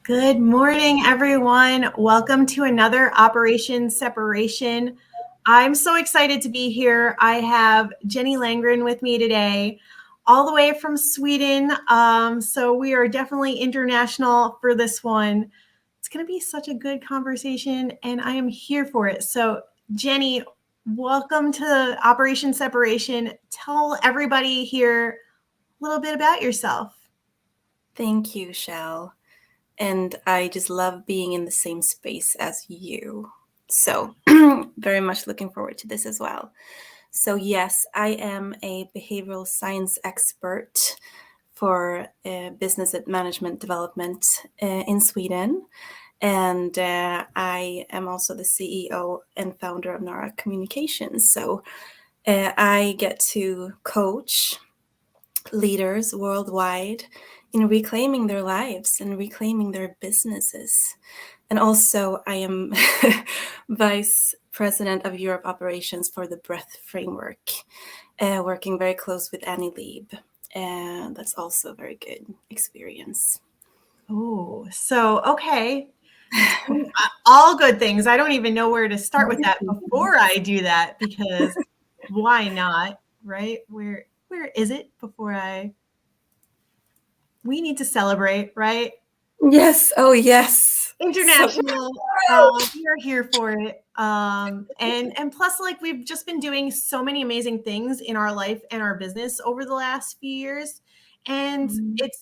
Good morning, everyone. Welcome to another Operation Separation. I'm so excited to be here. I have Jenny Landgren with me today, all the way from Sweden. So we are definitely international for this one. It's going to be such a good conversation, and I am here for it. So, Jenny, welcome to Operation Separation. Tell everybody here a little bit about yourself. Thank you, Chelle. And I just love being in the same space as you. So, very much looking forward to this as well. So, yes, I am a behavioral science expert for business and management development in Sweden. And I am also the CEO and founder of Nara Communications. So, I get to coach leaders worldwide in reclaiming their lives and reclaiming their businesses. And also, I am Vice President of Europe Operations for the Breath Framework, working very close with Annie Lieb. And that's also a very good experience. Oh, so okay. All good things. I don't even know where to start with that before I do that, because why not, right? Where is it before we need to celebrate, right? Yes. Oh, yes. International. We are here for it. And plus, like, we've just been doing so many amazing things in our life and our business over the last few years. And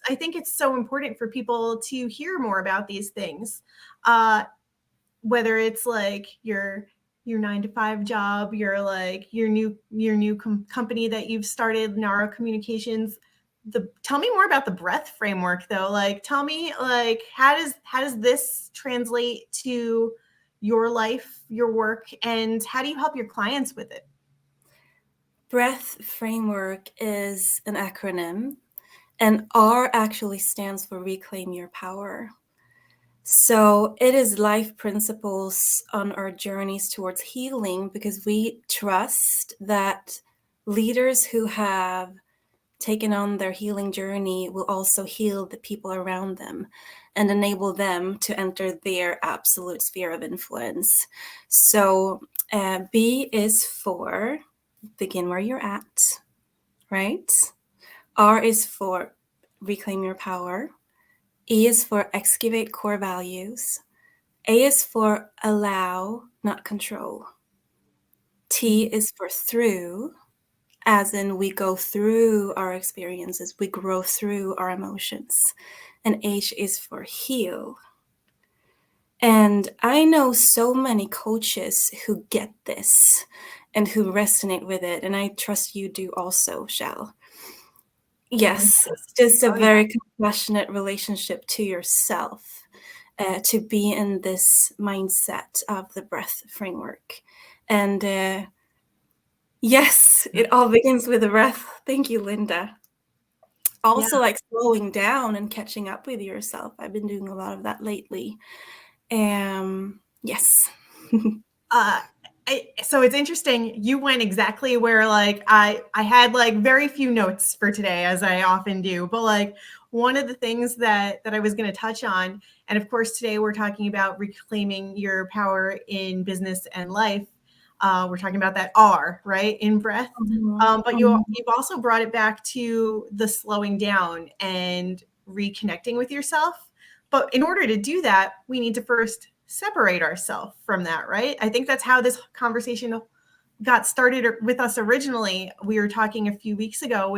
I think it's so important for people to hear more about these things. Whether it's like your 9-to-5 job, your new company that you've started, Nara Communications. Tell me more about the breath framework, though. Like, tell me, like, how does this translate to your life, your work, and how do you help your clients with it? Breath Framework is an acronym, and R actually stands for Reclaim Your Power. So it is life principles on our journeys towards healing, because we trust that leaders who have taken on their healing journey will also heal the people around them and enable them to enter their absolute sphere of influence. So B is for begin where you're at, right? R is for reclaim your power. E is for excavate core values. A is for allow, not control. T is for through, as in we go through our experiences, we grow through our emotions. And H is for heal. And I know so many coaches who get this and who resonate with it. And I trust you do also, Chelle. Yes, it's just a very compassionate relationship to yourself, to be in this mindset of the breath framework. And yes, it all begins with the breath. Thank you, Linda. Also, like slowing down and catching up with yourself. I've been doing a lot of that lately. Yes. So it's interesting. You went exactly where, like, I had like very few notes for today, as I often do. But like, one of the things that I was going to touch on, and of course today we're talking about reclaiming your power in business and life. We're talking about that R, right, in breath. But you've also brought it back to the slowing down and reconnecting with yourself. But in order to do that, we need to first separate ourselves from that, right? I think that's how this conversation got started with us originally. We were talking a few weeks ago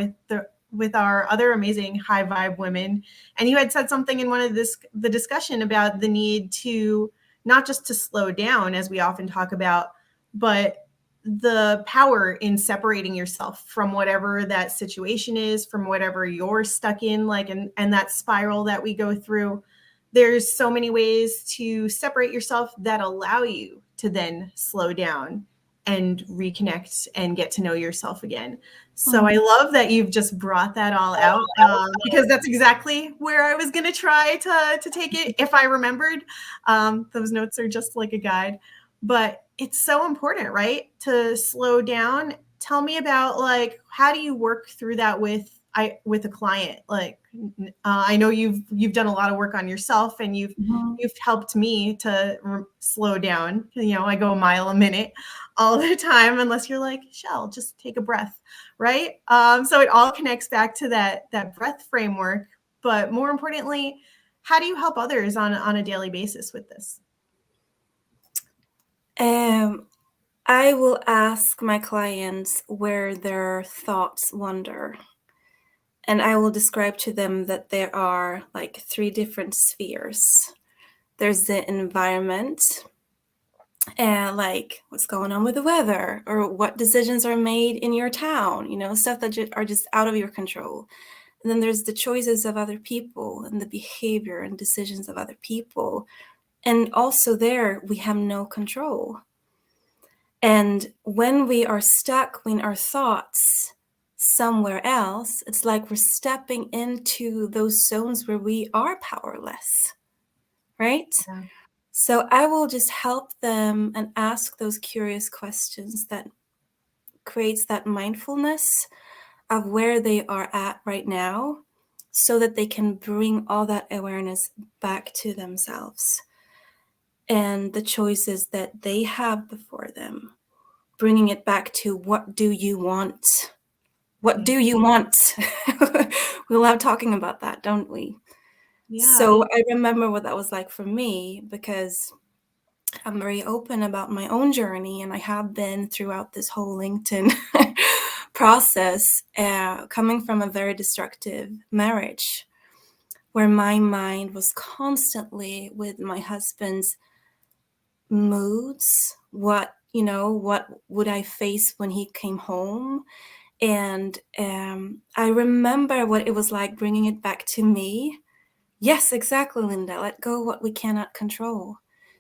with our other amazing high vibe women, and you had said something in one of the discussion about the need to not just to slow down, as we often talk about, but the power in separating yourself from whatever that situation is, from whatever you're stuck in, like, and that spiral that we go through. There's so many ways to separate yourself that allow you to then slow down and reconnect and get to know yourself again. So I love that you've just brought that all out, because that's exactly where I was going to try to take it if I remembered. Those notes are just like a guide, but it's so important, right, to slow down. Tell me about, like, how do you work through that with with a client, like I know you've done a lot of work on yourself, and you've helped me to slow down. I go a mile a minute all the time, unless you're like, Chelle, just take a breath, right? So it all connects back to that breath framework. But more importantly, how do you help others on a daily basis with this? I will ask my clients where their thoughts wander. And I will describe to them that there are like 3 different spheres. There's the environment, and like what's going on with the weather, or what decisions are made in your town, stuff that are just out of your control. And then there's the choices of other people and the behavior and decisions of other people. And also there, we have no control. And when we are stuck in our thoughts somewhere else, it's like we're stepping into those zones where we are powerless, right? Yeah. So I will just help them and ask those curious questions that creates that mindfulness of where they are at right now, so that they can bring all that awareness back to themselves and the choices that they have before them, bringing it back to what do you want? What do you want? We love talking about that, don't we? Yeah. So I remember what that was like for me, because I'm very open about my own journey, and I have been throughout this whole LinkedIn process, coming from a very destructive marriage where my mind was constantly with my husband's moods, what would I face when he came home. And I remember what it was like bringing it back to me. Yes, exactly, Linda. Let go what we cannot control,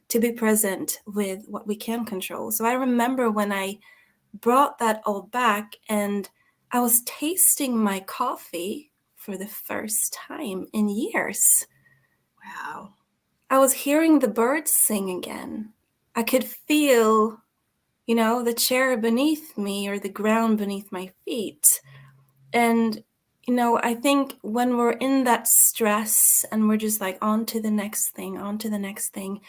to be present with what we can control. So I remember when I brought that all back, and I was tasting my coffee for the first time in years. Wow. I was hearing the birds sing again. I could feel, the chair beneath me or the ground beneath my feet. And, I think when we're in that stress and we're just like on to the next thing,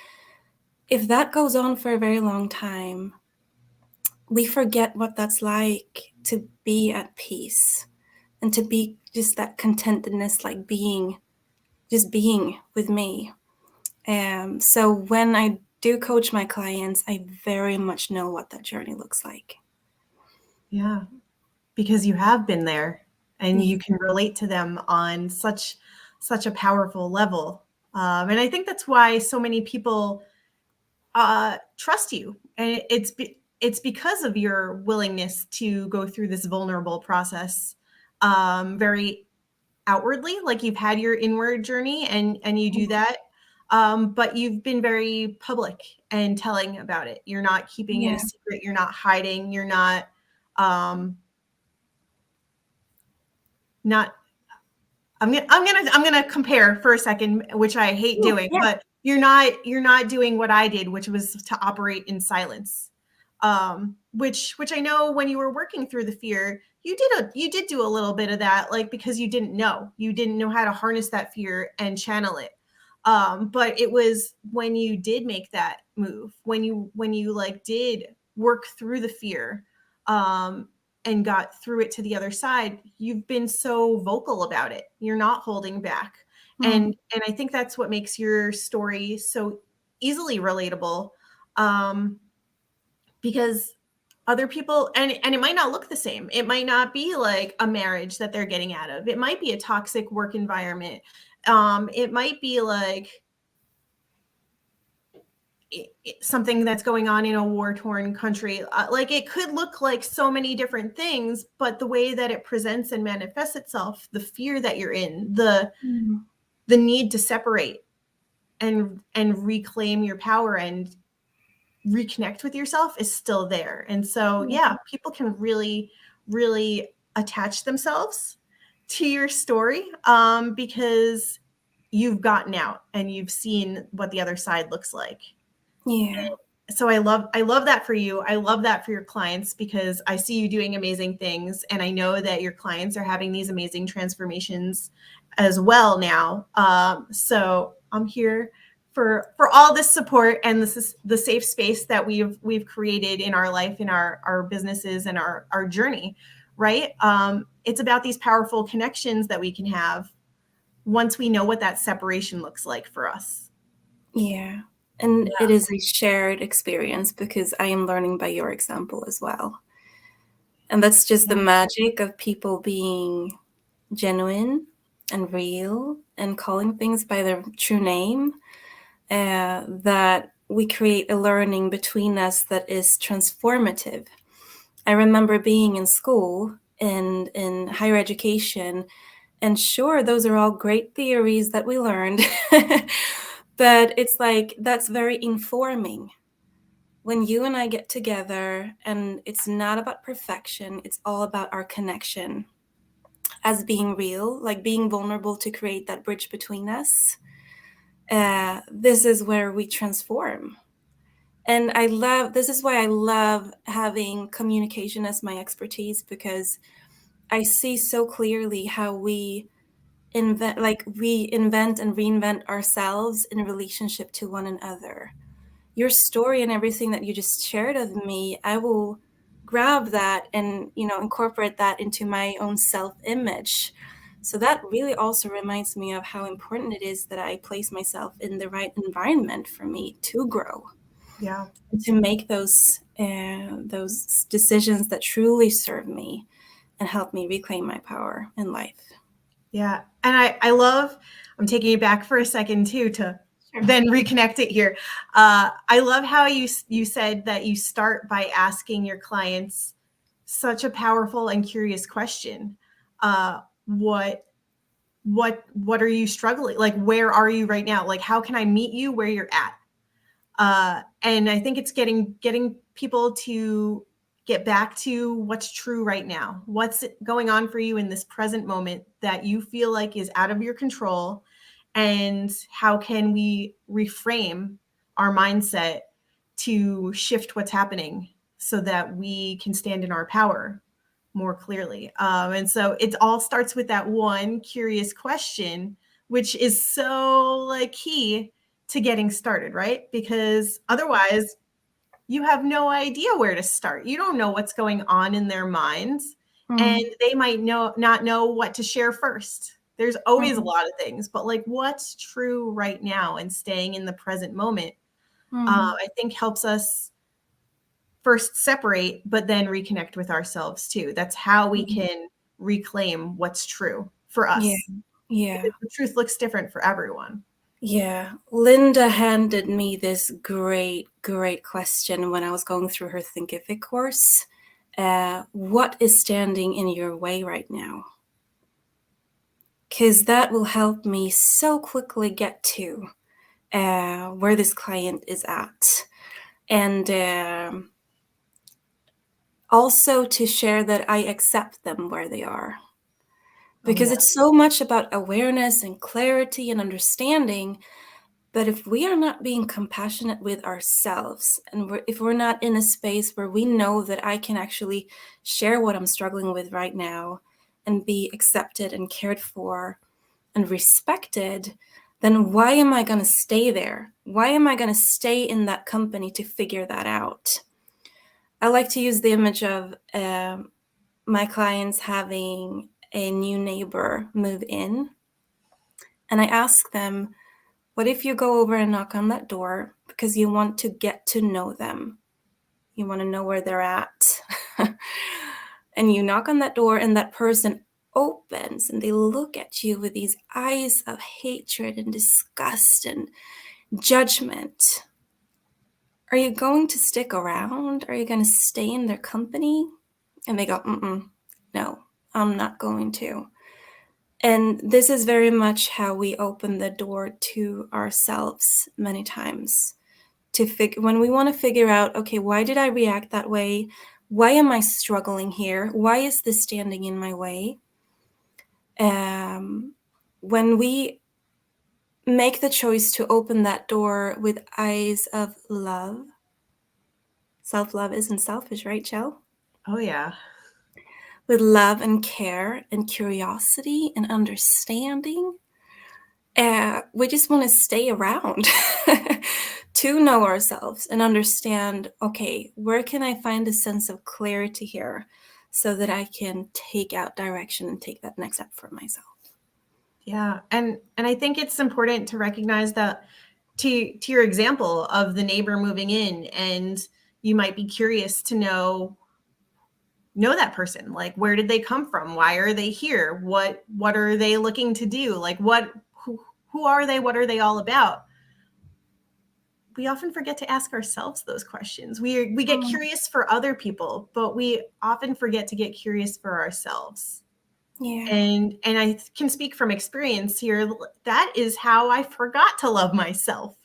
if that goes on for a very long time, we forget what that's like to be at peace and to be just that contentedness, like being with me. So when I do coach my clients, I very much know what that journey looks like. Yeah. Because you have been there, and you can relate to them on such a powerful level. And I think that's why so many people trust you. And it's because of your willingness to go through this vulnerable process, very outwardly, like you've had your inward journey, and you do that. But you've been very public and telling about it. You're not keeping it a Yeah. secret. You're not hiding. You're not I'm gonna compare for a second, which I hate doing, Yeah. but you're not doing what I did, which was to operate in silence. Which I know when you were working through the fear, you did do a little bit of that, like because you didn't know how to harness that fear and channel it. But it was when you did make that move, when you like did work through the fear, and got through it to the other side, you've been so vocal about it. You're not holding back. And I think that's what makes your story so easily relatable. Because other people, and it might not look the same. It might not be like a marriage that they're getting out of. It might be a toxic work environment. It might be like something that's going on in a war-torn country. Like it could look like so many different things, but the way that it presents and manifests itself, the fear that you're in, the need to separate and reclaim your power and reconnect with yourself is still there. And so, yeah, people can really, really attach themselves to your story, because you've gotten out and you've seen what the other side looks like. Yeah. so I love that for you. I love that for your clients, because I see you doing amazing things, and I know that your clients are having these amazing transformations as well now. So I'm here for all this support, and this is the safe space that we've created in our life, in our businesses, and our journey, right? It's about these powerful connections that we can have once we know what that separation looks like for us. Yeah. And it Yeah. is a shared experience because I am learning by your example as well. And that's just the Yeah. magic of people being genuine and real and calling things by their true name, that we create a learning between us that is transformative. I remember being in school and in higher education, and sure, those are all great theories that we learned, but it's like that's very informing. When you and I get together, and it's not about perfection, it's all about our connection as being real, like being vulnerable to create that bridge between us. This is where we transform. And this is why I love having communication as my expertise, because I see so clearly how we invent and reinvent ourselves in relationship to one another. Your story and everything that you just shared with me, I will grab that and, incorporate that into my own self-image. So that really also reminds me of how important it is that I place myself in the right environment for me to grow, Yeah. to make those decisions that truly serve me and help me reclaim my power in life. Yeah. And I love, I'm taking it back for a second too, to Sure. then reconnect it here. I love how you said that you start by asking your clients such a powerful and curious question. What are you struggling? Like, where are you right now? Like, how can I meet you where you're at? And I think it's getting people to get back to what's true right now. What's going on for you in this present moment that you feel like is out of your control, and how can we reframe our mindset to shift what's happening so that we can stand in our power more clearly. And so it all starts with that one curious question, which is so like key to getting started, right? Because otherwise, you have no idea where to start. You don't know what's going on in their minds, and Mm, they might not know what to share first. There's always a mm, lot of things, but like what's true right now and staying in the present moment, mm, I think helps us first separate, but then reconnect with ourselves too. That's how we mm. can reclaim what's true for Yeah, us, yeah. because the truth looks different for everyone. Yeah, Linda handed me this great, great question when I was going through her Thinkific course. What is standing in your way right now? Because that will help me so quickly get to where this client is at. And also to share that I accept them where they are. Oh Because yeah. it's so much about awareness and clarity and understanding. But if we are not being compassionate with ourselves, and if we're not in a space where we know that I can actually share what I'm struggling with right now and be accepted and cared for and respected, then why am I going to stay there? Why am I going to stay in that company to figure that out? I like to use the image of my clients having a new neighbor move in, and I ask them, what if you go over and knock on that door because you want to get to know them? You want to know where they're at. And you knock on that door, and that person opens and they look at you with these eyes of hatred and disgust and judgment. Are you going to stick around? Are you going to stay in their company? And they go, no, I'm not going to. And this is very much how we open the door to ourselves many times. When we want to figure out, okay, why did I react that way? Why am I struggling here? Why is this standing in my way? When we make the choice to open that door with eyes of love self-love isn't selfish, right, Chelle? Oh yeah. With love and care and curiosity and understanding, we just want to stay around to know ourselves and understand, okay, where can I find a sense of clarity here so that I can take out direction and take that next step for myself? Yeah. And I think it's important to recognize that to your example of the neighbor moving in, and you might be curious to know that person. Like, where did they come from? Why are they here? What are they looking to do? Like, who are they? What are they all about? We often forget to ask ourselves those questions. We get Mm, curious for other people, but we often forget to get curious for ourselves. yeah. And I can speak from experience here. That is how I forgot to love myself,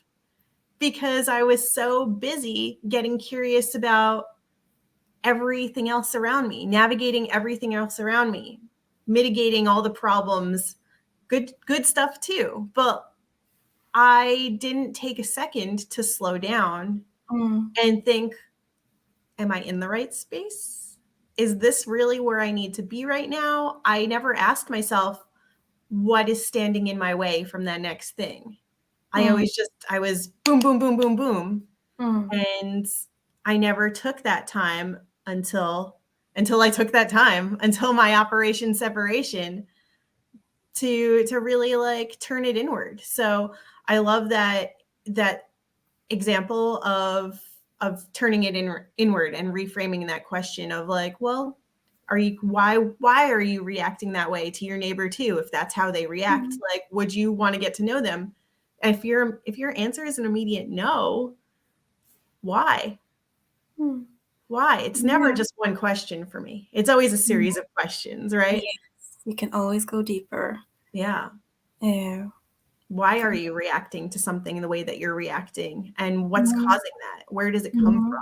because I was so busy getting curious about everything else around me, navigating everything else around me, mitigating all the problems, good stuff too. But I didn't take a second to slow down Mm, and think, am I in the right space? Is this really where I need to be right now? I never asked myself, what is standing in my way from that next thing? mm, I was boom, boom, boom, boom, boom. mm, And I never took that time until I took that time, until my operation separation, to really like turn it inward. So I love that example of turning it inward and reframing that question of like, well, are you why are you reacting that way to your neighbor too? If that's how they react, mm, like, would you want to get to know them? And if your answer is an immediate no, why? mm. Why? It's never Yeah. just one question for me. It's always a Mm. series of questions, right? Yes, you can always go deeper. Yeah. Yeah. Why are you reacting to something the way that you're reacting? And what's Mhm, causing that? Where does it come from? mhm.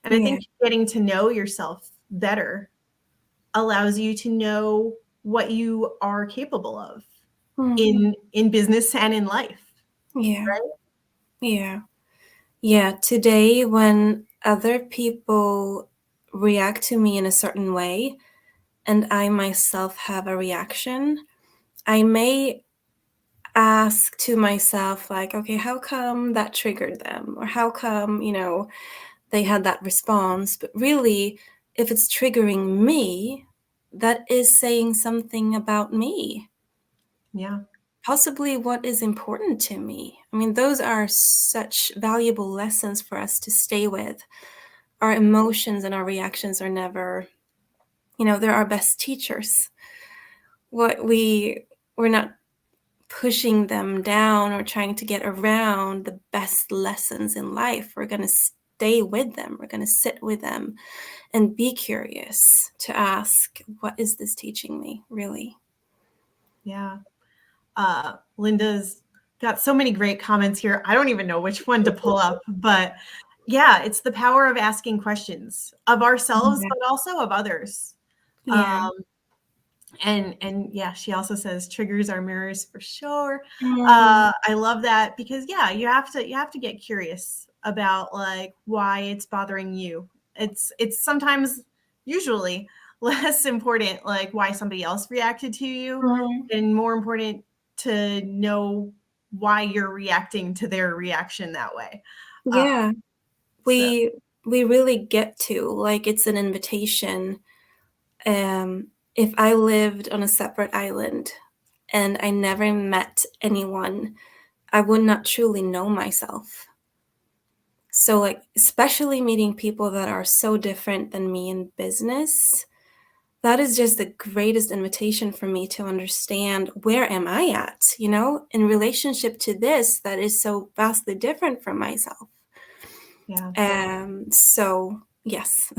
And I Yeah. think getting to know yourself better allows you to know what you are capable of Mm. in business and in life, Yeah. right? Yeah. Yeah. Today, when other people react to me in a certain way, and I myself have a reaction, I may ask to myself, like, okay, how come that triggered them? Or how come, they had that response? But really, if it's triggering me, that is saying something about me, Yeah. possibly what is important to me. I mean, those are such valuable lessons for us to stay with. Our emotions and our reactions are never, they're our best teachers. What we're not pushing them down or trying to get around the best lessons in life. We're going to stay with them. We're going to sit with them and be curious to ask, what is this teaching me, really? Yeah. Linda's got so many great comments here. I don't even know which one to pull up, but yeah, it's the power of asking questions of ourselves, Yeah. but also of others. Yeah. Um, and yeah, she also says triggers are mirrors for sure. Mm, I love that, because yeah, you have to get curious about like why it's bothering you. It's sometimes, usually, less important like why somebody else reacted to you, mm. and more important to know why you're reacting to their reaction that way. uh, Yeah. so We really get to, like, it's an invitation. If I lived on a separate island and I never met anyone, I would not truly know myself. So, like, especially meeting people that are so different than me in business, that is just the greatest invitation for me to understand, where am I at, in relationship to this that is so vastly different from myself. yeah, So yes,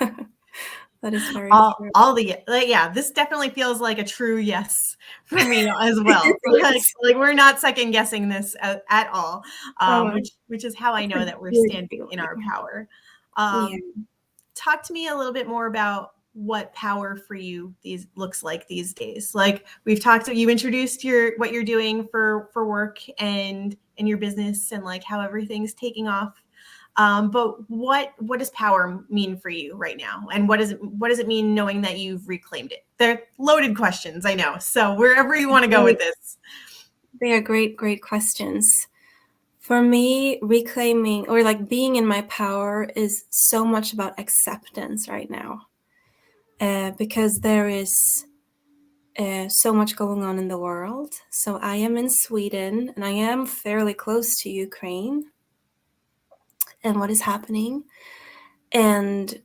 that is very true. all the like, yeah, this definitely feels like a true yes for me as well. like Yes. like we're not second guessing this at all, Oh, which is how I that's know a that we're good standing in our feeling. power. Yeah. Talk to me a little bit more about what power for you these looks like these days. Like, you introduced what you're doing for work and in your business, and like how everything's taking off. But what does power mean for you right now? And what does it mean knowing that you've reclaimed it? They're loaded questions, I know. So wherever you want to go with this. They are great, great questions. For me, reclaiming or like being in my power is so much about acceptance right now, because there is so much going on in the world. So I am in Sweden and I am fairly close to Ukraine and what is happening. And,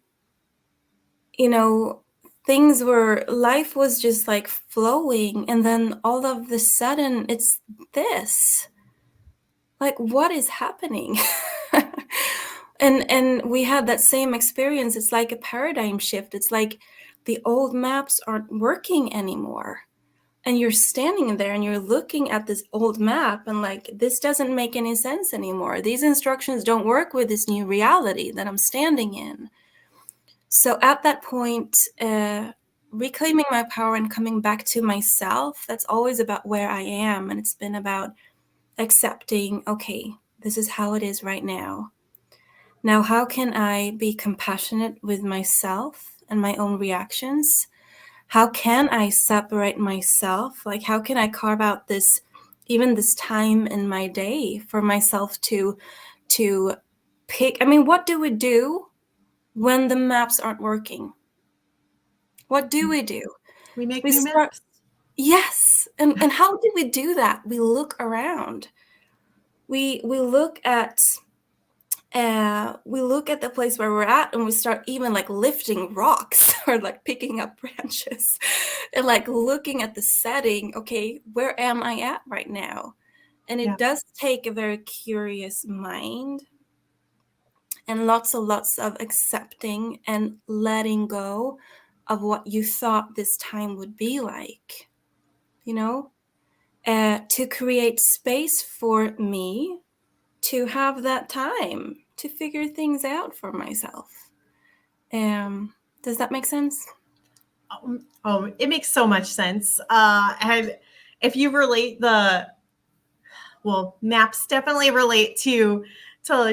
you know, life was just like flowing. And then all of a sudden it's this. Like, what is happening? And we had that same experience. It's like a paradigm shift. It's like the old maps aren't working anymore. And you're standing there and you're looking at this old map and like, this doesn't make any sense anymore. These instructions don't work with this new reality that I'm standing in. So at that point, reclaiming my power and coming back to myself, that's always about where I am. And it's been about accepting, okay, this is how it is right now. Now, how can I be compassionate with myself and my own reactions? How can I separate myself? Like, how can I carve out even this time in my day for myself to pick? I mean, what do we do when the maps aren't working? What do? We make We new start, maps. yes. And how do we do that? We look around. We look at the place where we're at and we start even like lifting rocks or like picking up branches and like looking at the setting. Okay, where am I at right now? And it does take a very curious mind and lots of accepting and letting go of what you thought this time would be like, to create space for me to have that time to figure things out for myself. Does that make sense? Oh, it makes so much sense. And if you relate maps definitely relate to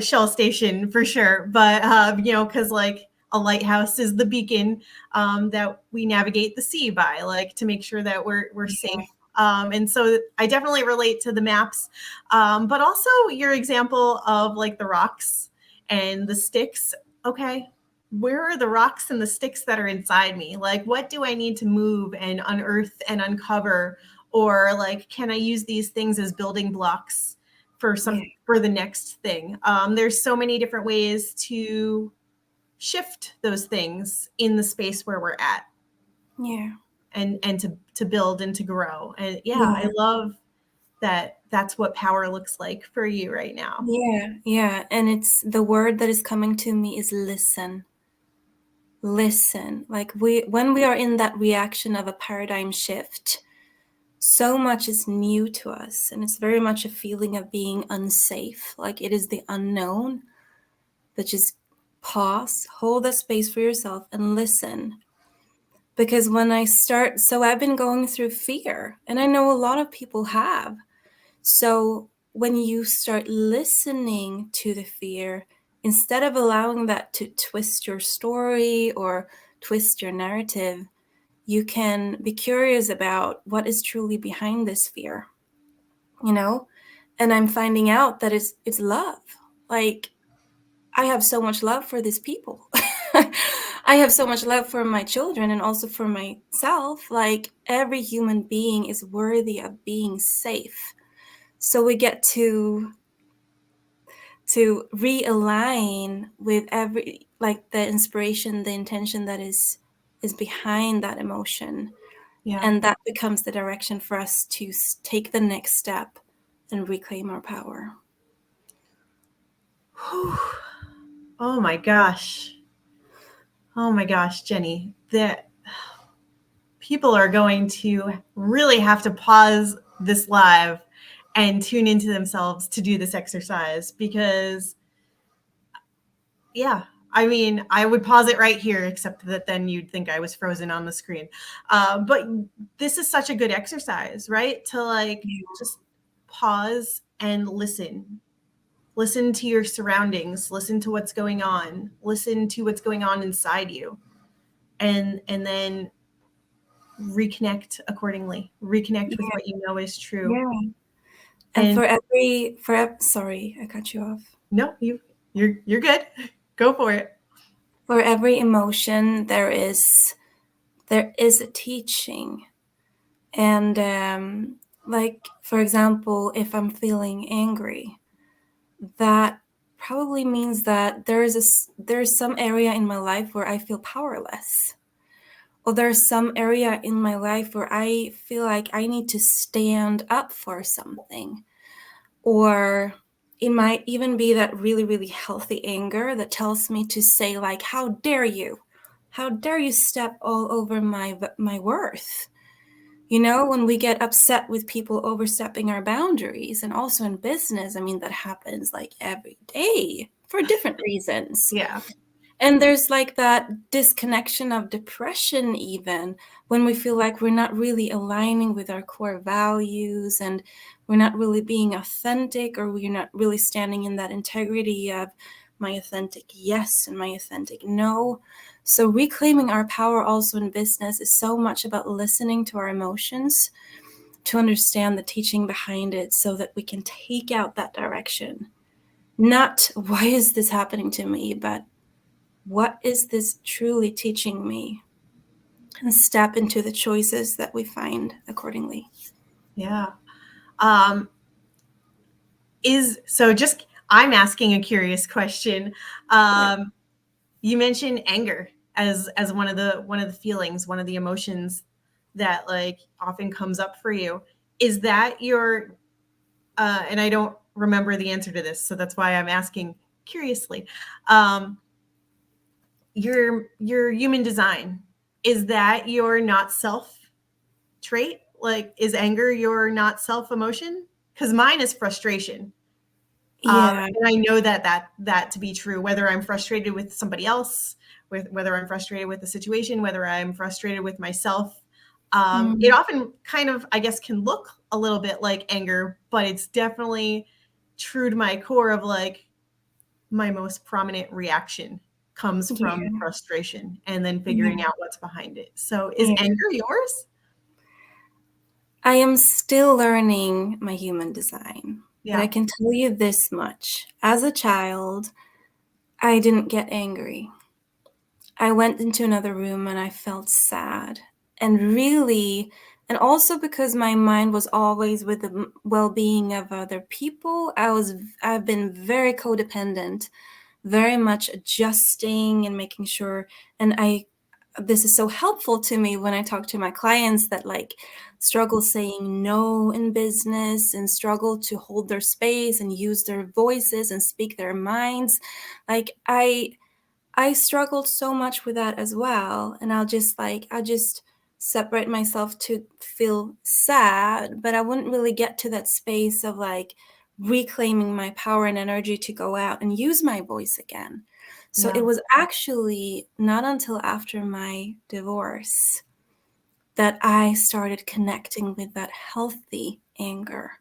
Shell Station for sure. But because like a lighthouse is the beacon that we navigate the sea by, like to make sure that we're safe. And so I definitely relate to the maps, but also your example of like the rocks and the sticks. Okay, where are the rocks and the sticks that are inside me? Like, what do I need to move and unearth and uncover? Or like, can I use these things as building blocks for the next thing? There's so many different ways to shift those things in the space where we're at. Yeah. And to build and to grow. And I love that that's what power looks like for you right now. Yeah. And it's the word that is coming to me is listen. Listen. Like when we are in that reaction of a paradigm shift, so much is new to us. And it's very much a feeling of being unsafe. Like it is the unknown. But just pause, hold that space for yourself and listen. Because so I've been going through fear, and I know a lot of people have. So when you start listening to the fear, instead of allowing that to twist your story or twist your narrative, you can be curious about what is truly behind this fear, And I'm finding out that it's love. Like, I have so much love for these people. I have so much love for my children and also for myself. Like every human being is worthy of being safe. So we get to realign with the inspiration, the intention that is behind that emotion. Yeah. And that becomes the direction for us to take the next step and reclaim our power. Oh my gosh. Oh my gosh, Jenny, that people are going to really have to pause this live and tune into themselves to do this exercise because, I mean, I would pause it right here, except that then you'd think I was frozen on the screen. But this is such a good exercise, right? To like just pause and listen Listen to your surroundings, listen to what's going on, listen to what's going on inside you, and then reconnect accordingly. Reconnect with Yeah. what you know is true. Yeah. And And sorry, I cut you off. no, you're good. Go for it. For every emotion, there is a teaching. And like, for example, if I'm feeling angry, that probably means that there's some area in my life where I feel powerless. Or there's some area in my life where I feel like I need to stand up for something. Or it might even be that really, really healthy anger that tells me to say, like, how dare you? How dare you step all over my worth? You know, when we get upset with people overstepping our boundaries, and also in business, I mean, that happens like every day for different reasons. Yeah. And there's like that disconnection of depression, even when we feel like we're not really aligning with our core values, and we're not really being authentic, or we're not really standing in that integrity of my authentic yes and my authentic no. So reclaiming our power also in business is so much about listening to our emotions, to understand the teaching behind it, so that we can take out that direction. Not why is this happening to me, but what is this truly teaching me? And step into the choices that we find accordingly. Yeah. Um, I'm asking a curious question. You mentioned anger as one of the feelings, one of the emotions that like often comes up for you. Is that your and I don't remember the answer to this, so that's why I'm asking curiously. Um, your human design, is that your not self trait? Like, is anger your not self emotion? Because mine is frustration. Yeah. And I know that to be true, whether I'm frustrated with somebody else, with whether I'm frustrated with the situation, whether I'm frustrated with myself. It Mm, often kind of, I guess, can look a little bit like anger, but it's definitely true to my core of like my most prominent reaction comes from yeah. frustration and then figuring Yeah. out what's behind it. So is Yeah. anger yours? I am still learning my human design, but I Yeah. can tell you this much. As a child, I didn't get angry. I went into another room and I felt sad. And really, and also because my mind was always with the well-being of other people, I've been very codependent, very much adjusting and making sure. And this is so helpful to me when I talk to my clients that like struggle saying no in business, and struggle to hold their space and use their voices and speak their minds. Like I struggled so much with that as well. And I just separate myself to feel sad, but I wouldn't really get to that space of like reclaiming my power and energy to go out and use my voice again. So it Yeah. was actually not until after my divorce that I started connecting with that healthy anger.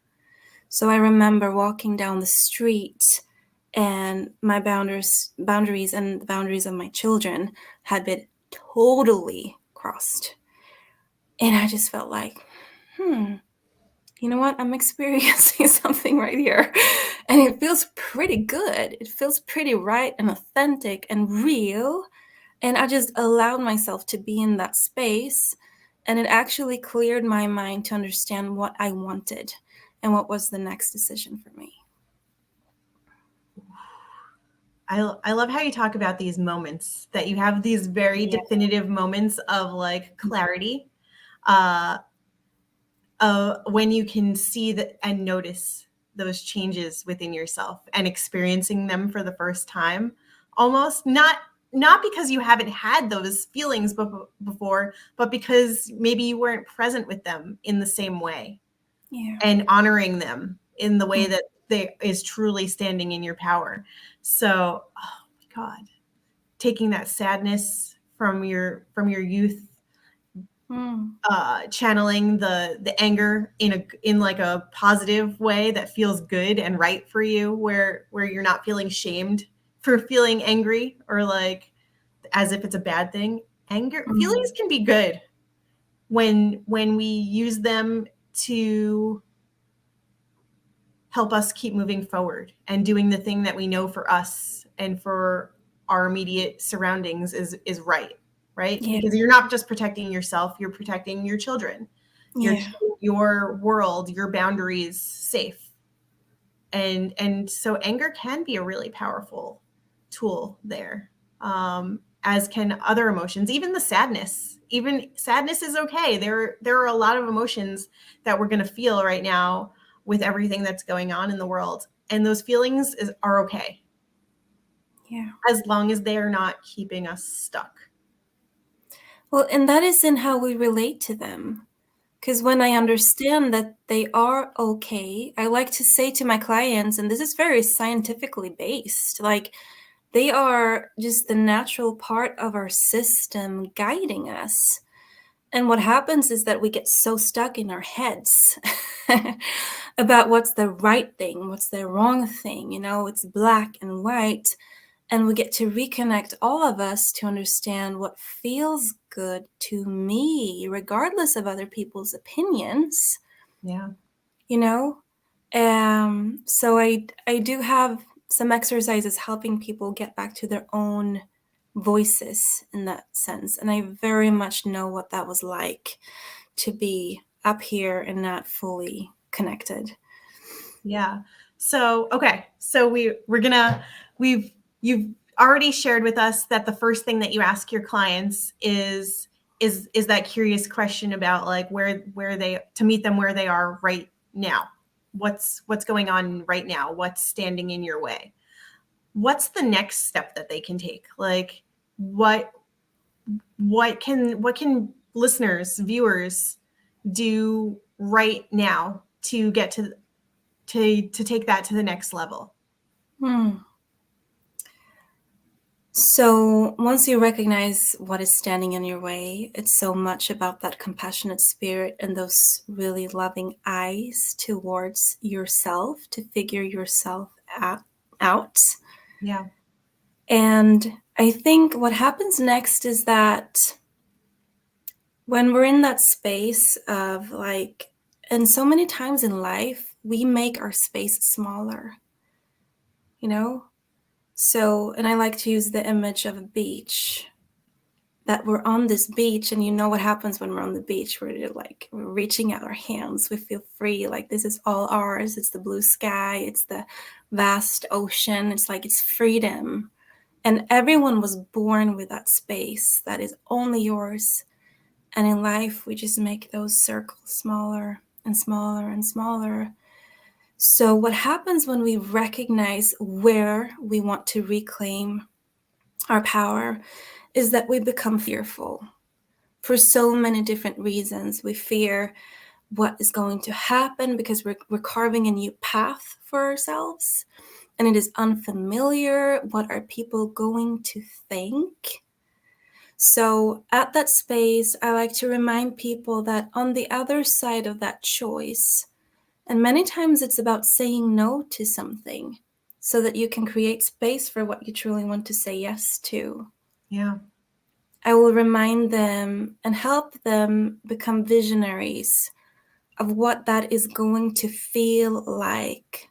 So I remember walking down the street, and my boundaries and the boundaries of my children had been totally crossed. And I just felt like, you know what? I'm experiencing something right here. And it feels pretty good. It feels pretty right and authentic and real. And I just allowed myself to be in that space. And it actually cleared my mind to understand what I wanted and what was the next decision for me. I love how you talk about these moments, that you have these very Yeah. definitive moments of like clarity, uh, when you can see that and notice those changes within yourself and experiencing them for the first time, almost not because you haven't had those feelings before, but because maybe you weren't present with them in the same way, Yeah. and honoring them in the way Yeah. that they is truly standing in your power. So, oh my God, taking that sadness from your youth, channeling the anger in like a positive way that feels good and right for you, where you're not feeling shamed for feeling angry or like as if it's a bad thing. Feelings can be good when we use them to help us keep moving forward and doing the thing that we know for us and for our immediate surroundings is right, Yeah. because you're not just protecting yourself, you're protecting your children. You're Yeah. keeping your world, your boundaries safe. And so anger can be a really powerful tool there, as can other emotions, even the sadness. Even sadness is okay. There are a lot of emotions that we're going to feel right now with everything that's going on in the world, and those feelings are okay. Yeah. As long as they are not keeping us stuck. Well, and that is in how we relate to them. Because when I understand that they are okay, I like to say to my clients, and this is very scientifically based, like they are just the natural part of our system guiding us. And what happens is that we get so stuck in our heads about what's the right thing, what's the wrong thing, it's black and white. And we get to reconnect all of us to understand what feels good to me, regardless of other people's opinions. Yeah. So I do have some exercises helping people get back to their own voices in that sense. And I very much know what that was like to be up here and not fully connected. Yeah. So, okay. So you've already shared with us that the first thing that you ask your clients is that curious question about like where they, to meet them where they are right now. What's going on right now? What's standing in your way? What's the next step that they can take? Like what can listeners, viewers do right now to get to take that to the next level? So once you recognize what is standing in your way, it's so much about that compassionate spirit and those really loving eyes towards yourself to figure yourself out. Yeah. And I think what happens next is that when we're in that space of like, and so many times in life, we make our space smaller, So, and I like to use the image of a beach, that we're on this beach, and what happens when we're on the beach. We're reaching out our hands. We feel free, like this is all ours. It's the blue sky. It's the vast ocean. It's like it's freedom. And everyone was born with that space that is only yours. And in life, we just make those circles smaller and smaller and smaller. So what happens when we recognize where we want to reclaim our power is that we become fearful for so many different reasons. We fear what is going to happen because we're carving a new path for ourselves, and it is unfamiliar. What are people going to think? So at that space, I like to remind people that on the other side of that choice, and many times it's about saying no to something so that you can create space for what you truly want to say yes to. Yeah. I will remind them and help them become visionaries of what that is going to feel like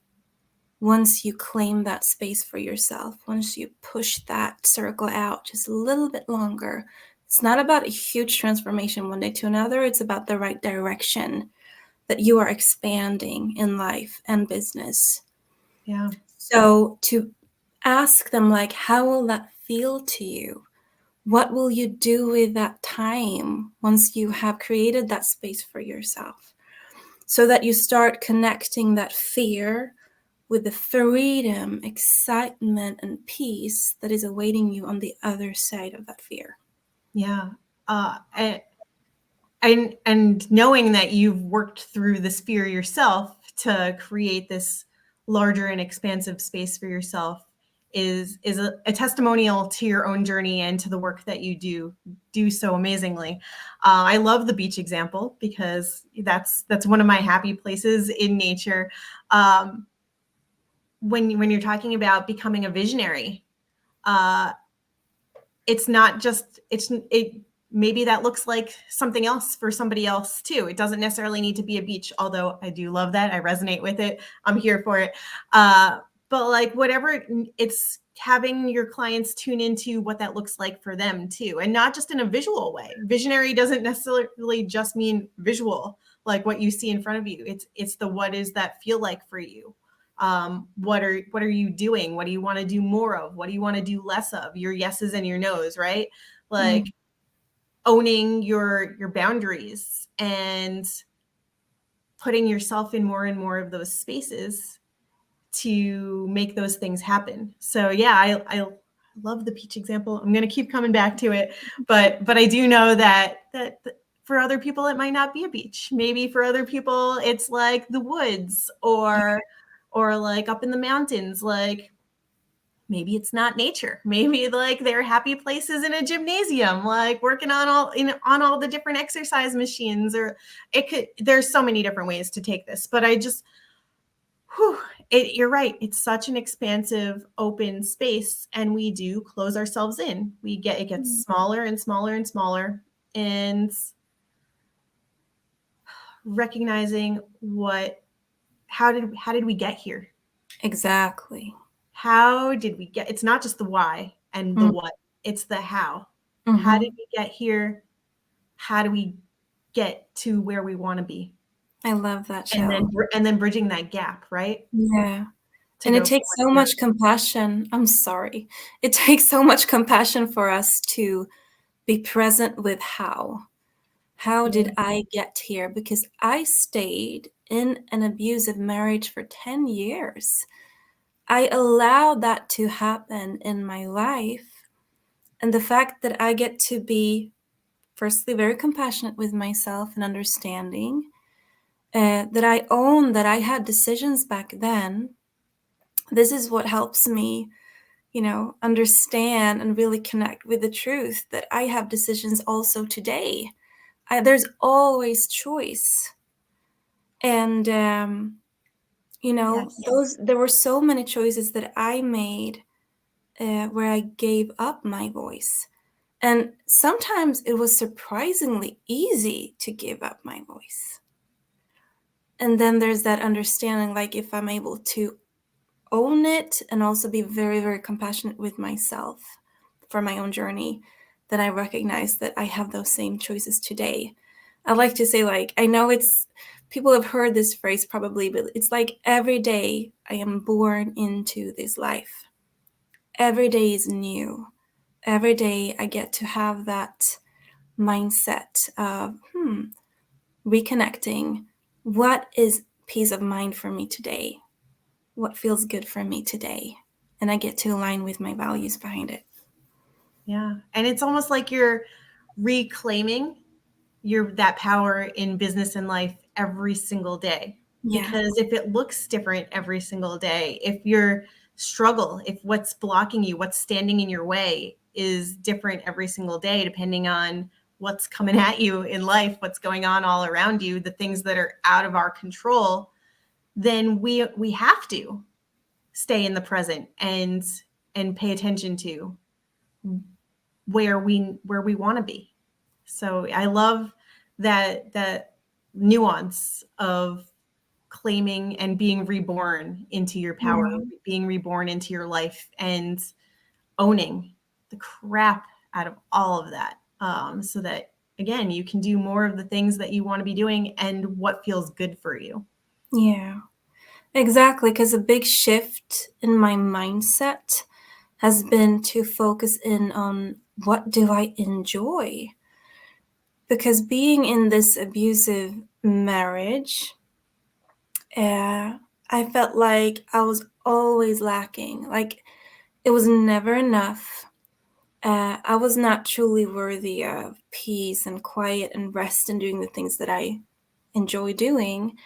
once you claim that space for yourself, once you push that circle out just a little bit longer. It's not about a huge transformation one day to another. It's about the right direction that you are expanding in life and business. Yeah. So to ask them, like, how will that feel to you? What will you do with that time once you have created that space for yourself? So that you start connecting that fear with the freedom, excitement, and peace that is awaiting you on the other side of that fear. Yeah. And knowing that you've worked through this fear yourself to create this larger and expansive space for yourself is a testimonial to your own journey and to the work that you do so amazingly. I love the beach example because that's one of my happy places in nature. When you're talking about becoming a visionary, it's not just it maybe that looks like something else for somebody else too. It doesn't necessarily need to be a beach, although I do love that. I resonate with it. I'm here for it. But like whatever, it's having your clients tune into what that looks like for them too, and not just in a visual way. Visionary doesn't necessarily just mean visual, like what you see in front of you. It's the what does that feel like for you? What are you doing? What do you want to do more of? What do you want to do less of? Your yeses and your nos, right? Like owning your boundaries and putting yourself in more and more of those spaces to make those things happen. So yeah, I love the peach example. I'm going to keep coming back to it, but I do know that for other people it might not be a beach. Maybe for other people it's like the woods or like up in the mountains. Like maybe it's not nature. Maybe like their happy places in a gymnasium, like working on all the different exercise machines. Or there's so many different ways to take this, but I just you're right. It's such an expansive, open space, and we do close ourselves in. It gets smaller and smaller and smaller, and recognizing how did we get here? Exactly. How did we get? It's not just the why and the what; it's the how. How did we get here? How do we get to where we want to be? I love that, Chelle. And then bridging that gap, right? Yeah. And it takes so much compassion. I'm sorry. It takes so much compassion for us to be present with how. How did I get here? Because I stayed in an abusive marriage for 10 years. I allowed that to happen in my life. And the fact that I get to be, firstly, very compassionate with myself and understanding, that I own that I had decisions back then. This is what helps me, understand and really connect with the truth that I have decisions also today. There's always choice. And, there were so many choices that I made where I gave up my voice. And sometimes it was surprisingly easy to give up my voice. And then there's that understanding, like if I'm able to own it and also be very, very compassionate with myself for my own journey, then I recognize that I have those same choices today. I like to say, like, I know people have heard this phrase probably, but it's like every day I am born into this life. Every day is new. Every day I get to have that mindset of, reconnecting. What is peace of mind for me today? What feels good for me today? And I get to align with my values behind it. Yeah. And it's almost like you're reclaiming that power in business and life every single day. Yeah. Because if it looks different every single day, if your struggle, if what's blocking you, what's standing in your way is different every single day, depending on what's coming at you in life, what's going on all around you, the things that are out of our control, then we have to stay in the present and pay attention to where we want to be. So I love that nuance of claiming and being reborn into your power, being reborn into your life, and owning the crap out of all of that, so that again you can do more of the things that you want to be doing and what feels good for you. Yeah, exactly. Because a big shift in my mindset has been to focus in on what do I enjoy? Because being in this abusive marriage, I felt like I was always lacking. Like it was never enough. I was not truly worthy of peace and quiet and rest and doing the things that I enjoy doing.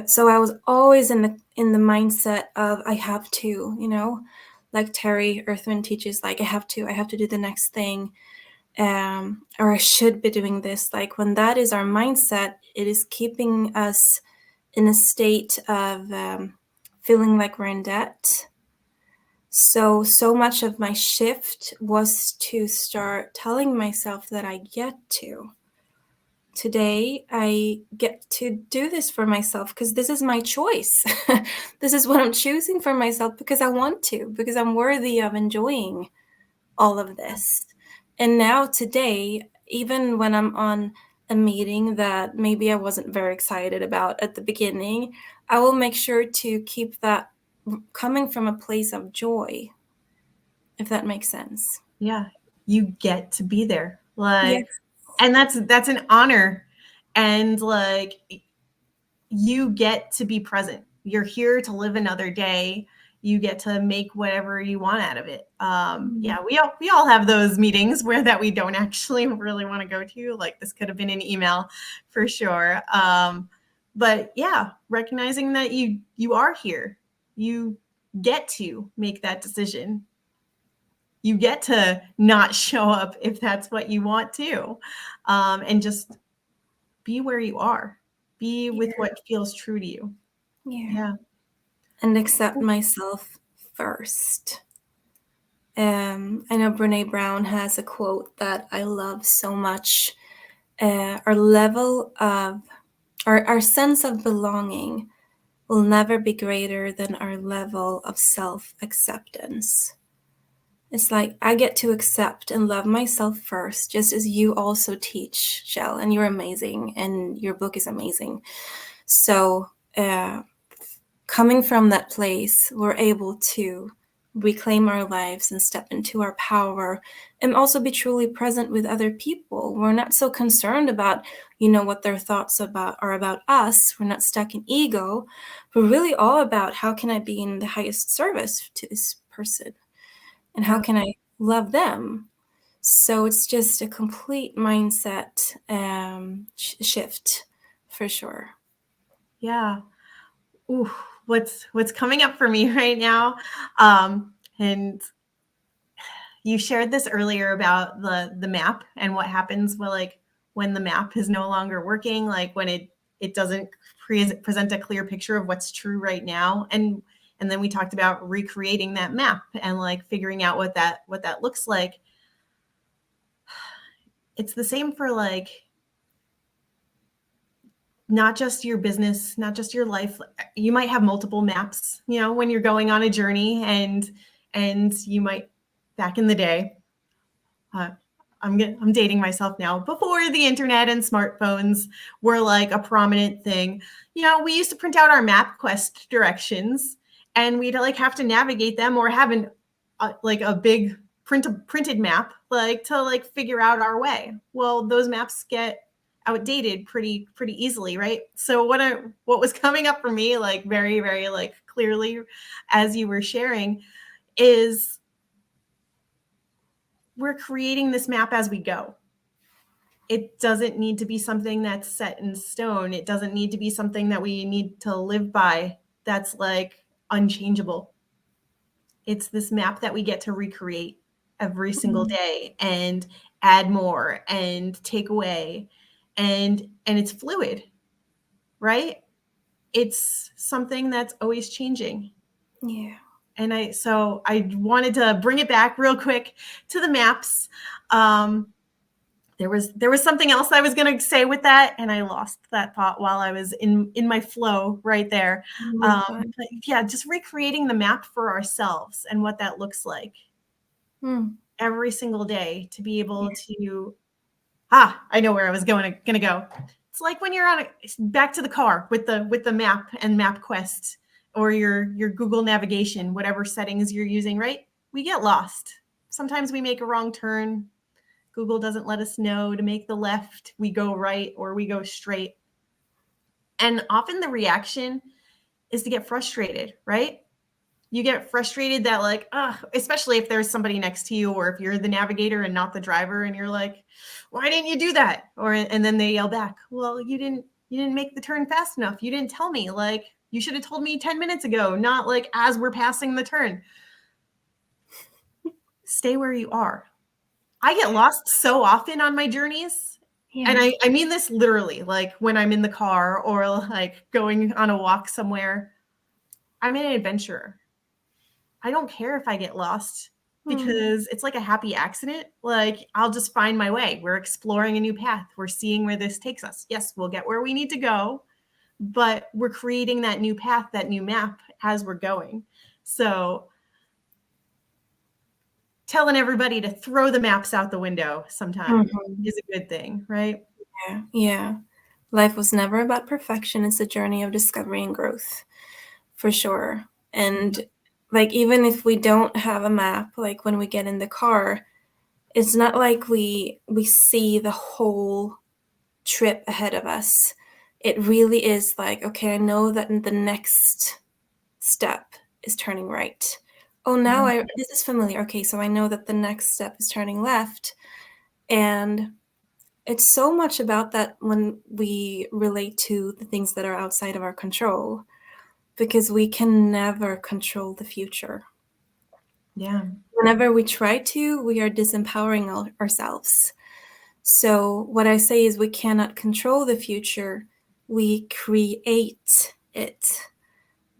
So I was always in the mindset of I have to, like Terry Earthman teaches, like I have to do the next thing, or I should be doing this. Like when that is our mindset, it is keeping us in a state of feeling like we're in debt. So much of my shift was to start telling myself that I get to. Today, I get to do this for myself because this is my choice. This is what I'm choosing for myself because I want to, because I'm worthy of enjoying all of this. And now today, even when I'm on a meeting that maybe I wasn't very excited about at the beginning, I will make sure to keep that coming from a place of joy, if that makes sense. Yeah, you get to be there. Yes. Like, and that's an honor. And like, you get to be present. You're here to live another day. You get to make whatever you want out of it. Yeah, we all have those meetings where that we don't actually really want to go to. Like this could have been an email for sure. But yeah, recognizing that you are here, you get to make that decision. You get to not show up if that's what you want to, and just be where you are. Be with what feels true to you. Yeah. Yeah. And accept myself first. I know Brene Brown has a quote that I love so much. Our level of, our sense of belonging will never be greater than our level of self-acceptance. It's like I get to accept and love myself first, just as you also teach, Chelle, and you're amazing, and your book is amazing. So coming from that place, we're able to reclaim our lives and step into our power and also be truly present with other people. We're not so concerned about, what their thoughts are about us. We're not stuck in ego. We're really all about how can I be in the highest service to this person and how can I love them? So it's just a complete mindset shift for sure. Yeah. Ooh, what's coming up for me right now? And you shared this earlier about the map and what happens when the map is no longer working, like when it doesn't present a clear picture of what's true right now. And then we talked about recreating that map and like figuring out what that looks like. It's the same for like not just your business, not just your life. You might have multiple maps, when you're going on a journey, and you might, back in the day, I'm dating myself now. Before the internet and smartphones were like a prominent thing, we used to print out our MapQuest directions, and we'd like have to navigate them or have like a big printed map, like to like figure out our way. Well, those maps get outdated pretty easily, right? So what was coming up for me, like very very like clearly as you were sharing, is we're creating this map as we go. It doesn't need to be something that's set in stone. It doesn't need to be something that we need to live by that's like unchangeable. It's this map that we get to recreate every single day and add more and take away, and it's fluid, right? It's something that's always changing. Yeah. And I wanted to bring it back real quick to the maps. There was something else I was going to say with that, and I lost that thought while I was in my flow right there. But yeah, just recreating the map for ourselves and what that looks like every single day to be able to. I know where I was going to go. It's like when you're back to the car with the map and MapQuest or your Google navigation, whatever settings you're using, right? We get lost. Sometimes we make a wrong turn. Google doesn't let us know to make the left. We go right or we go straight. And often the reaction is to get frustrated, right? You get frustrated that like, especially if there's somebody next to you or if you're the navigator and not the driver and you're like, why didn't you do that? And then they yell back, well, you didn't make the turn fast enough. You didn't tell me. Like, you should have told me 10 minutes ago, not like as we're passing the turn. stay where you are. I get lost so often on my journeys. Yeah. And I mean this literally, like when I'm in the car or like going on a walk somewhere. I'm an adventurer. I don't care if I get lost because it's like a happy accident. Like I'll just find my way. We're exploring a new path. We're seeing where this takes us. Yes, we'll get where we need to go, but we're creating that new path, that new map as we're going. So telling everybody to throw the maps out the window sometimes is a good thing, right? Yeah. Yeah. Life was never about perfection. It's a journey of discovery and growth, for sure. And like, even if we don't have a map, like when we get in the car, it's not like we see the whole trip ahead of us. It really is like, okay, I know that the next step is turning right. Oh, now this is familiar. Okay, so I know that the next step is turning left. And it's so much about that when we relate to the things that are outside of our control, because we can never control the future. Yeah. Whenever we try to, we are disempowering ourselves. So what I say is we cannot control the future. We create it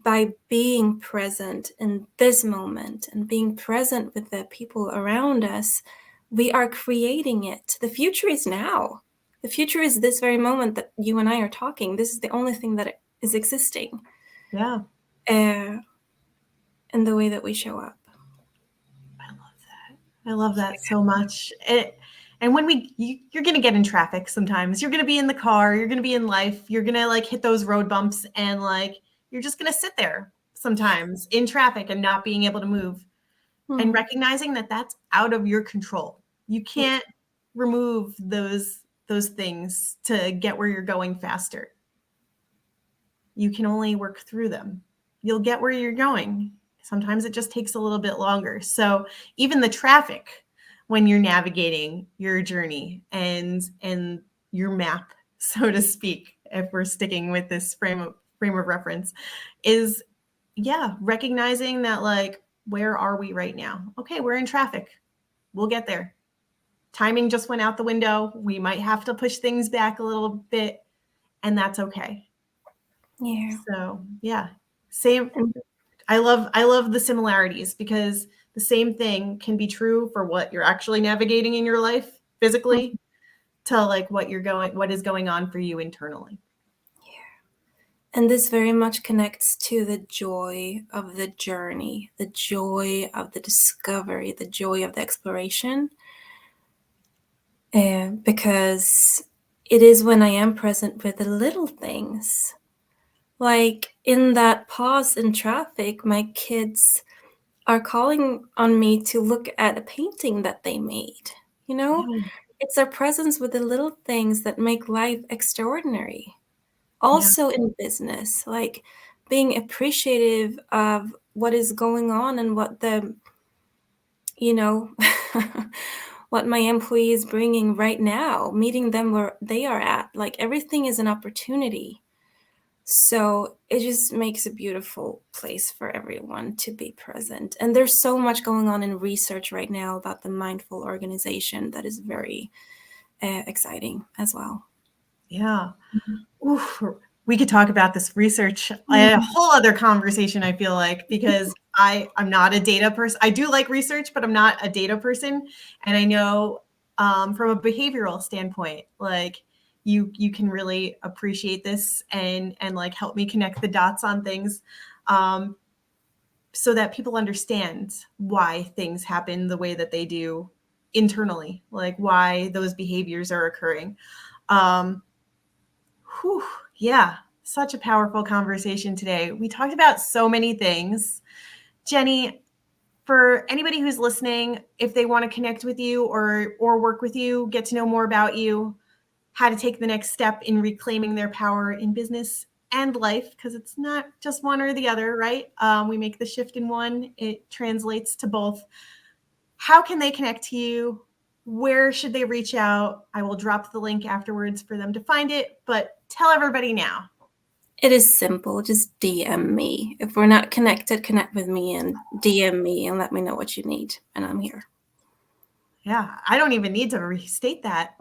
by being present in this moment and being present with the people around us. We are creating it. The future is now. The future is this very moment that you and I are talking. This is the only thing that is existing. Yeah. In the way that we show up. I love that so much. And when you're going to get in traffic sometimes. You're going to be in the car, you're going to be in life, you're going to like hit those road bumps and like you're just going to sit there sometimes in traffic and not being able to move and recognizing that that's out of your control. You can't remove those things to get where you're going faster. You can only work through them. You'll get where you're going. Sometimes it just takes a little bit longer. So even the traffic when you're navigating your journey and your map, so to speak, if we're sticking with this frame of reference, is recognizing that like, where are we right now? Okay, we're in traffic. We'll get there. Timing just went out the window. We might have to push things back a little bit, and that's okay. Yeah. So same. I love the similarities because the same thing can be true for what you're actually navigating in your life physically to like what is going on for you internally. And this very much connects to the joy of the journey, the joy of the discovery, the joy of the exploration. Because it is when I am present with the little things. Like in that pause in traffic, my kids are calling on me to look at a painting that they made. You know, it's our presence with the little things that make life extraordinary. Also in business, like being appreciative of what is going on and what what my employee is bringing right now, meeting them where they are at. Like everything is an opportunity. So it just makes a beautiful place for everyone to be present. And there's so much going on in research right now about the mindful organization that is very exciting as well. Yeah. Oof, we could talk about this research, a whole other conversation, I feel like, because I'm not a data person. I do like research, but I'm not a data person. And I know from a behavioral standpoint, like you can really appreciate this and like help me connect the dots on things so that people understand why things happen the way that they do internally, like why those behaviors are occurring. Such a powerful conversation today. We talked about so many things. Jenny, for anybody who's listening, if they want to connect with you or work with you, get to know more about you, how to take the next step in reclaiming their power in business and life, because it's not just one or the other, right? We make the shift in one, it translates to both. How can they connect to you? Where should they reach out? I will drop the link afterwards for them to find it, but tell everybody now. It is simple. Just DM me. If we're not connected, connect with me and DM me and let me know what you need. And I'm here. Yeah, I don't even need to restate that.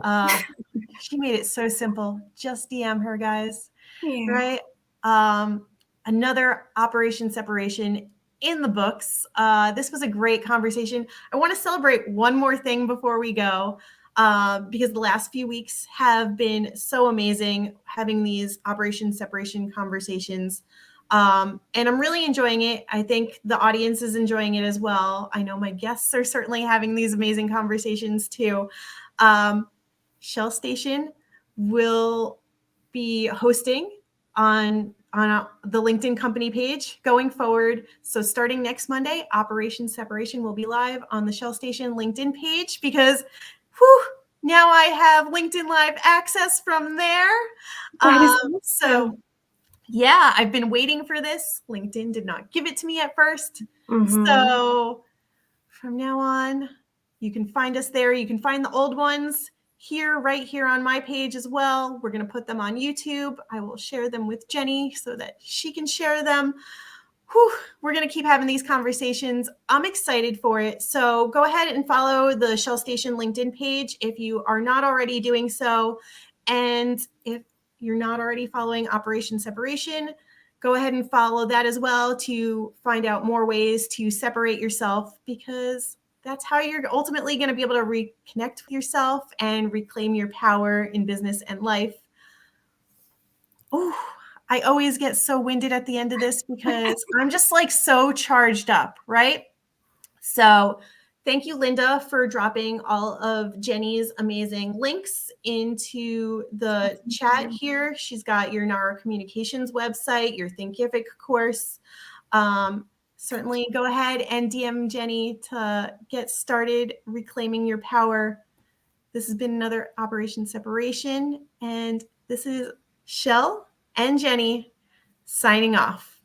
She made it so simple. Just DM her, guys. Yeah. Right? Another Operation Separation in the books. This was a great conversation. I want to celebrate one more thing before we go, because the last few weeks have been so amazing having these Operation Separation conversations. And I'm really enjoying it. I think the audience is enjoying it as well. I know my guests are certainly having these amazing conversations too. Shell Station will be hosting on the LinkedIn company page going forward. So starting next Monday, Operation Separation will be live on the Shell Station LinkedIn page because now I have LinkedIn Live access from there. That is So awesome. yeah, I've been waiting for this. LinkedIn did not give it to me at first. Mm-hmm. So from now on, you can find us there. You can find the old ones here, right here on my page as well. We're going to put them on YouTube. I will share them with Jenny so that she can share them. Whew, we're going to keep having these conversations. I'm excited for it. So go ahead and follow the Shell Station LinkedIn page if you are not already doing so. And if you're not already following Operation Separation, go ahead and follow that as well to find out more ways to separate yourself, because that's how you're ultimately going to be able to reconnect with yourself and reclaim your power in business and life. Oh, I always get so winded at the end of this because I'm just like so charged up, right? So thank you, Linda, for dropping all of Jenny's amazing links into the chat here. She's got your NARA Communications website, your Thinkific course. Certainly go ahead and DM Jenny to get started reclaiming your power. This has been another Operation Separation, and this is Shell and Jenny signing off.